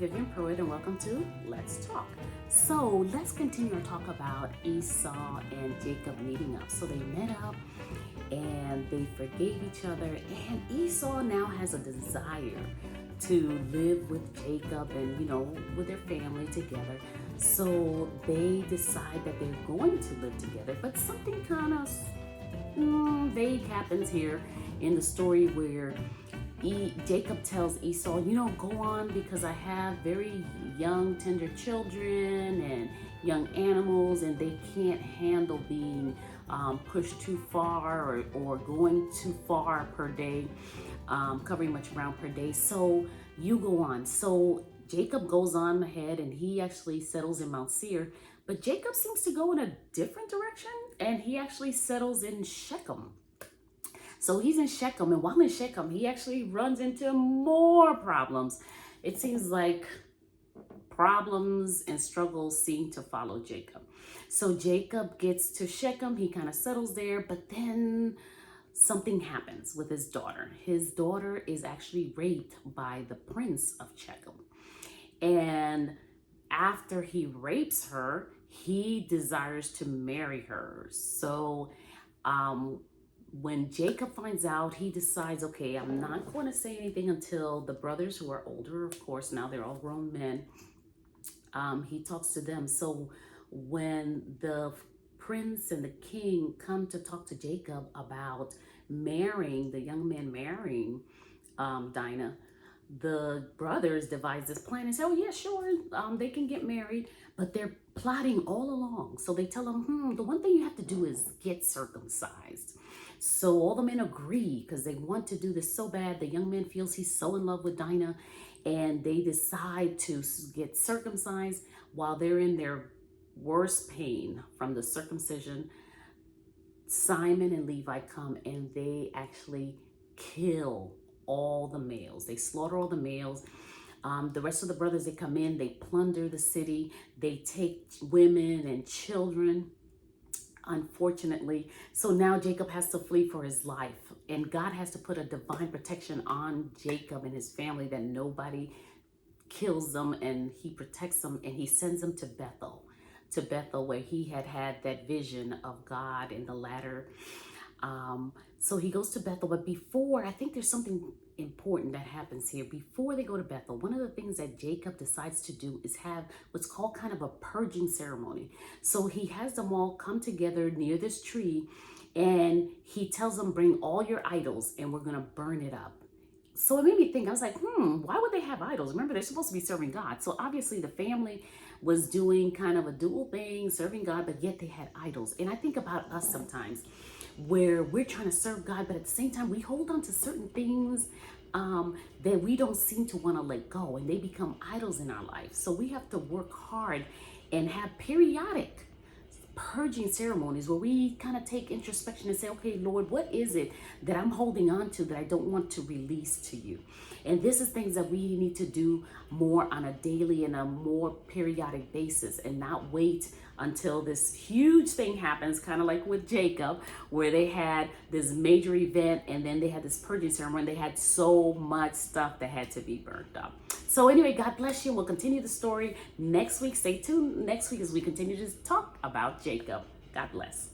Vivian Pruitt, and welcome to Let's Talk. So let's continue our talk about Esau and Jacob meeting up. So they met up and they forgave each other, and Esau now has a desire to live with Jacob and, with their family together. So they decide that they're going to live together, but something kind of vague happens here in the story where Jacob tells Esau, go on because I have very young, tender children and young animals, and they can't handle being pushed too far or going too far per day, covering much ground per day. So you go on. So Jacob goes on ahead and he actually settles in Mount Seir, but Jacob seems to go in a different direction and he actually settles in Shechem. So he's in Shechem, and while in Shechem, he actually runs into more problems. It seems like problems and struggles seem to follow Jacob. So Jacob gets to Shechem, he kind of settles there, but then something happens with his daughter. His daughter is actually raped by the prince of Shechem. And after he rapes her, he desires to marry her. So, when Jacob finds out, he decides, okay, I'm not going to say anything until the brothers who are older, of course, now they're all grown men, he talks to them. So when the prince and the king come to talk to Jacob about marrying, the young man marrying Dinah, the brothers devise this plan and say, oh yeah, sure, they can get married, but they're plotting all along. So they tell him, the one thing you have to do is get circumcised. So all the men agree because they want to do this so bad. The young man feels he's so in love with Dinah, and they decide to get circumcised. While they're in their worst pain from the circumcision, Simon and Levi come and they actually kill all the males. They slaughter all the males. The rest of the brothers, they come in, they plunder the city, they take women and children, unfortunately. So now Jacob has to flee for his life, and God has to put a divine protection on Jacob and his family that nobody kills them, and he protects them, and he sends them to Bethel where he had that vision of God in the ladder. So he goes to Bethel, but before, I think there's something important that happens here. Before they go to Bethel, one of the things that Jacob decides to do is have what's called kind of a purging ceremony. So he has them all come together near this tree, and he tells them, bring all your idols and we're going to burn it up. So it made me think, I was like, why would they have idols? Remember, they're supposed to be serving God. So obviously the family was doing kind of a dual thing, serving God, but yet they had idols. And I think about us sometimes where we're trying to serve God, but at the same time, we hold on to certain things that we don't seem to want to let go, and they become idols in our life. So we have to work hard and have periodic purging ceremonies where we kind of take introspection and say, okay, Lord, what is it that I'm holding on to that I don't want to release to you? And this is things that we need to do more on a daily and a more periodic basis, and not wait until this huge thing happens, kind of like with Jacob, where they had this major event and then they had this purging ceremony. They had so much stuff that had to be burnt up. So anyway, God bless you. We'll continue the story next week. Stay tuned next week as we continue to talk about Jacob. God bless.